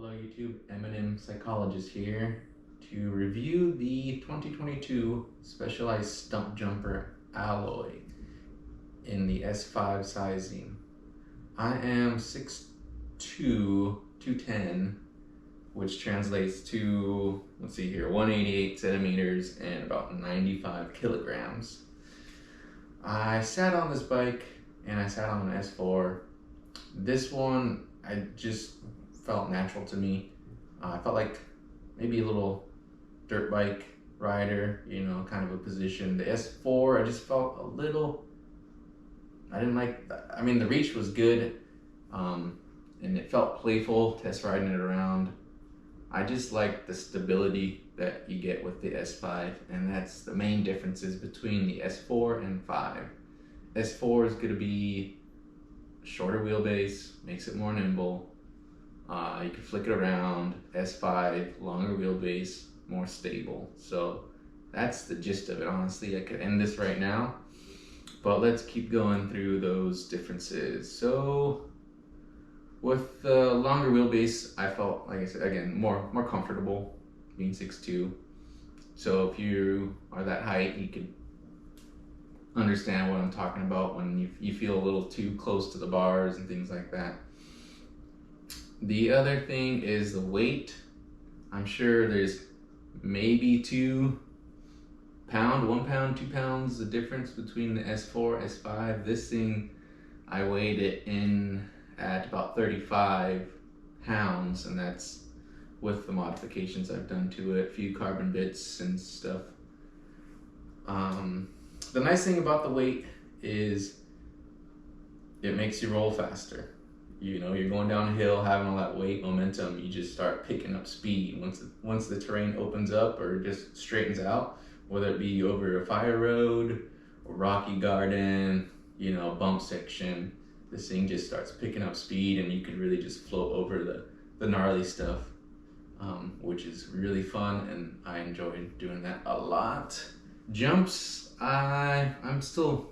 Hello YouTube, Eminem Psychologist here to review the 2022 Specialized Stumpjumper alloy in the S5 sizing. I am 6'2", 210, which translates to, let's see here, 188 centimeters and about 95 kilograms. I sat on this bike and I sat on an S4. This one, I just felt natural to me. I felt like maybe a little dirt bike rider, you know, kind of a position. The S4, I just felt a little, I didn't like, I mean, the reach was good, and it felt playful, test riding it around. I just like the stability that you get with the S5, and that's the main differences between the S4 and 5. S4 is gonna be shorter wheelbase, makes it more nimble. You can flick it around. S5, longer wheelbase, more stable. So that's the gist of it, honestly. I could end this right now, but let's keep going through those differences. So with the longer wheelbase, I felt, like I said, again, more comfortable being 6'2". So if you are that height, you could understand what I'm talking about when you feel a little too close to the bars and things like that. The other thing is the weight. I'm sure there's maybe 2 pound, 1 pound, 2 pounds, the difference between the S4, S5. This thing, I weighed it in at about 35 pounds, and that's with the modifications I've done to it, a few carbon bits and stuff. The nice thing about the weight is it makes you roll faster. You know, you're going down a hill, having all that weight, momentum, you just start picking up speed. Once the terrain opens up or just straightens out, whether it be over a fire road, or rocky garden, you know, bump section, this thing just starts picking up speed and you can really just float over the gnarly stuff, which is really fun, and I enjoy doing that a lot. Jumps, I'm still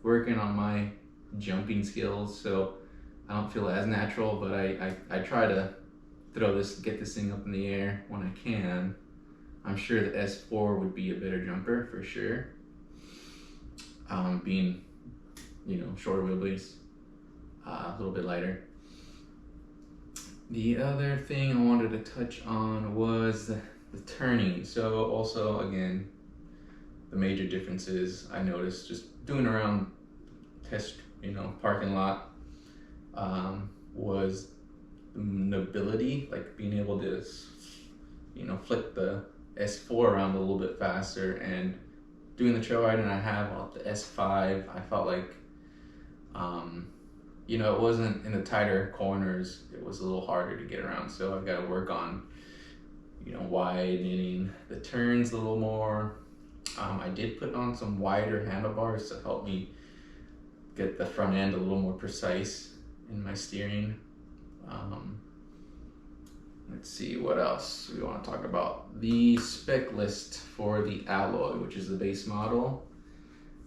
working on my jumping skills, so I don't feel as natural, but I try to get this thing up in the air when I can. I'm sure the S4 would be a better jumper for sure. Being, you know, shorter wheelbase, a little bit lighter. The other thing I wanted to touch on was the turning. So also, again, the major differences I noticed just doing around test, you know, parking lot, was the mobility, like being able to, you know, flick the S4 around a little bit faster, and doing the trail riding I have off the S5, I felt like, you know, it wasn't in the tighter corners, it was a little harder to get around, so I've got to work on, you know, widening the turns a little more. I did put on some wider handlebars to help me get the front end a little more precise in my steering. Let's see what else we want to talk about. The spec list for the alloy, which is the base model.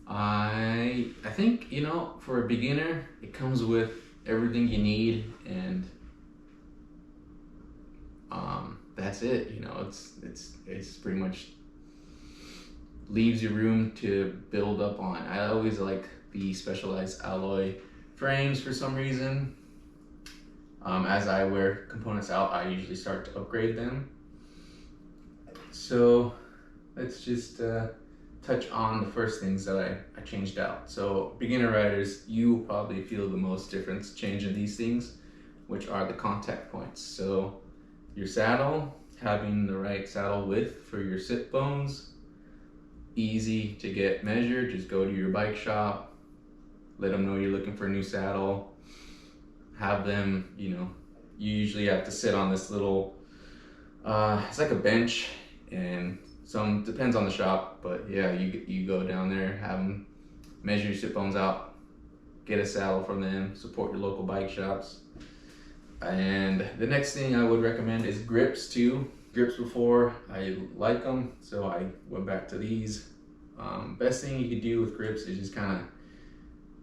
I think, you know, for a beginner, it comes with everything you need, and that's it. You know, it's pretty much leaves you room to build up on. I always like the Specialized alloy frames for some reason. As I wear components out, I usually start to upgrade them. So let's just touch on the first things that I changed out. So beginner riders, you will probably feel the most difference changing these things, which are the contact points. So your saddle, having the right saddle width for your sit bones, easy to get measured. Just go to your bike shop, let them know you're looking for a new saddle, have them, you know, you usually have to sit on this little, it's like a bench, and some, depends on the shop, but yeah, you go down there, have them measure your sit bones out, get a saddle from them, support your local bike shops. And the next thing I would recommend is grips too. Grips before, I like them, so I went back to these. Best thing you could do with grips is just kind of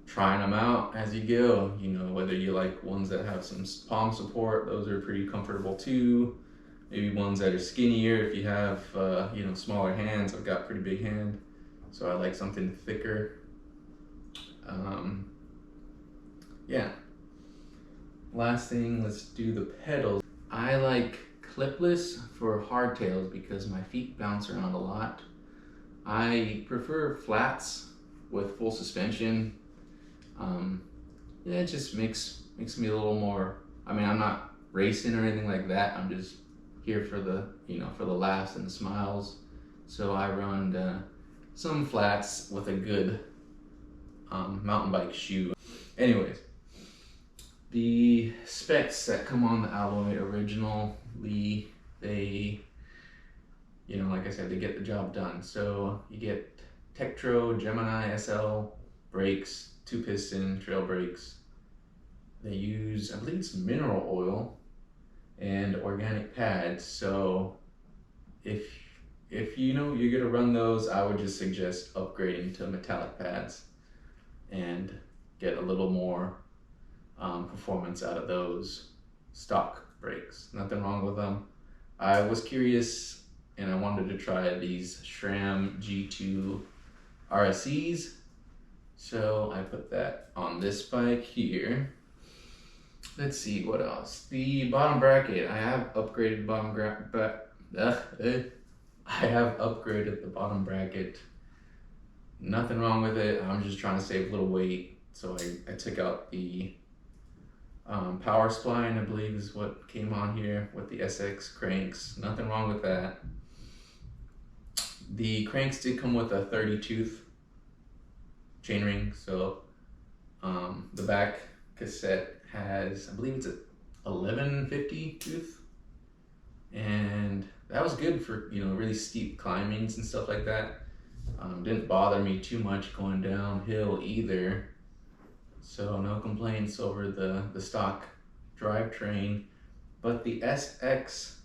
trying them out as you go. You know, whether you like ones that have some palm support, those are pretty comfortable too. Maybe ones that are skinnier if you have, you know, smaller hands. I've got pretty big hand, so I like something thicker. Yeah. Last thing, let's do the pedals. I like clipless for hardtails because my feet bounce around a lot. I prefer flats with full suspension. Yeah, it just makes me a little more. I mean, I'm not racing or anything like that. I'm just here for the, you know, for the laughs and the smiles. So I run some flats with a good mountain bike shoe. Anyways, the specs that come on the Alloy originally, they, you know, like I said, they get the job done. So you get Tektro Gemini SL brakes, 2-piston trail brakes. They use, I believe it's mineral oil and organic pads. So if you know you're gonna run those, I would just suggest upgrading to metallic pads and get a little more performance out of those stock brakes. Nothing wrong with them. I was curious and I wanted to try these SRAM G2 RSEs, so I put that on this bike here. Let's see what else. The bottom bracket, I have upgraded I have upgraded the bottom bracket. Nothing wrong with it. I'm just trying to save a little weight, so I took out the power spline, I believe is what came on here with the SX cranks. Nothing wrong with that. The cranks did come with a 30 tooth chainring, so the back cassette has, I believe it's a 1150 tooth, and that was good for, you know, really steep climbings and stuff like that. Didn't bother me too much going downhill either, so no complaints over the stock drivetrain. But the SX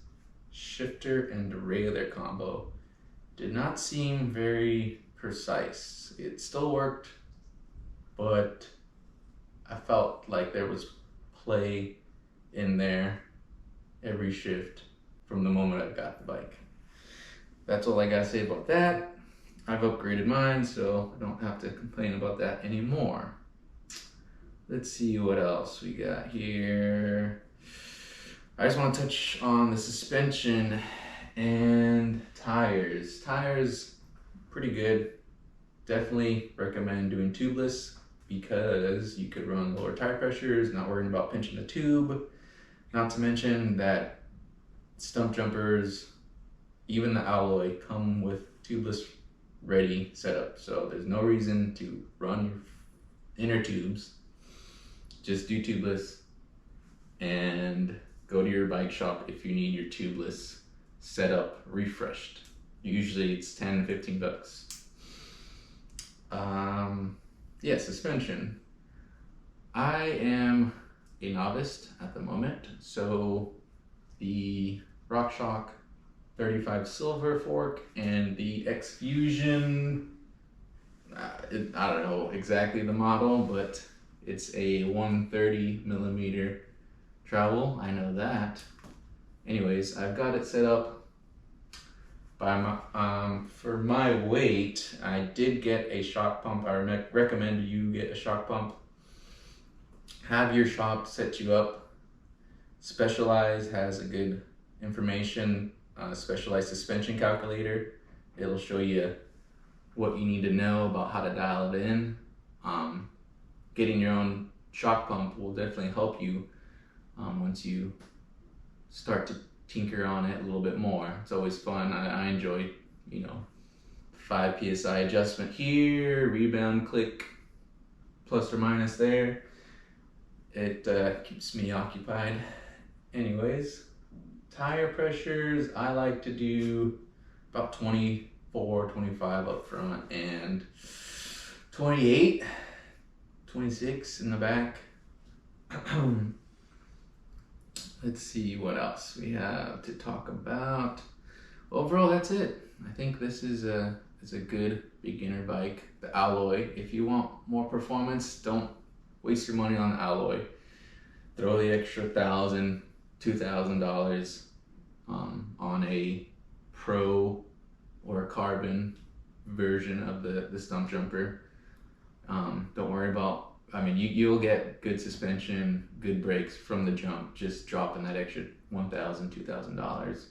shifter and derailleur combo did not seem very precise. It still worked, but I felt like there was play in there every shift from the moment I got the bike. That's all I gotta say about that. I've upgraded mine, so I don't have to complain about that anymore. Let's see what else we got here. I just want to touch on the suspension and tires. Tires, pretty good. Definitely recommend doing tubeless because you could run lower tire pressures, not worrying about pinching the tube. Not to mention that Stumpjumpers, even the Alloy, come with tubeless ready setup, so there's no reason to run your inner tubes. Just do tubeless and go to your bike shop if you need your tubeless setup refreshed. Usually it's 10 to 15 bucks. Yeah, suspension. I am a novice at the moment, so the RockShox 35 silver fork and the X Fusion, I don't know exactly the model, but it's a 130 millimeter travel. I know that. Anyways, I've got it set up by my, for my weight. I did get a shock pump. I recommend you get a shock pump. Have your shop set you up. Specialized has a good information, specialized suspension calculator. It'll show you what you need to know about how to dial it in. Getting your own shock pump will definitely help you once you start to tinker on it a little bit more. It's always fun. I enjoy, you know, 5 psi adjustment here, rebound click, plus or minus there. It keeps me occupied. Anyways, tire pressures, I like to do about 24, 25 up front and 28, 26 in the back. Let's see what else we have to talk about. Overall, that's it. I think this is a is a good beginner bike. The alloy, if you want more performance, don't waste your money on the alloy. Throw the extra $1,000, $2,000 on a pro or a carbon version of the Stumpjumper. Don't worry about, I mean, you'll get good suspension, good brakes from the jump, just dropping that extra $1,000, $2,000.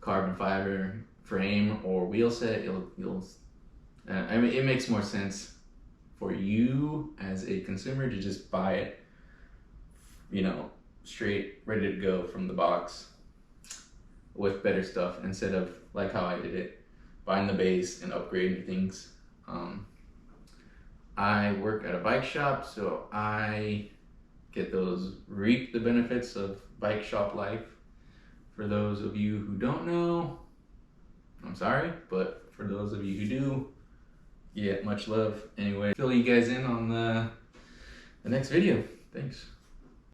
Carbon fiber frame or wheel set, I mean, it makes more sense for you as a consumer to just buy it, you know, straight, ready to go from the box with better stuff, instead of like how I did it, buying the base and upgrading things. I work at a bike shop, so I reap the benefits of bike shop life. For those of you who don't know, I'm sorry, but for those of you who do, yeah, much love. Anyway, fill you guys in on the next video. Thanks.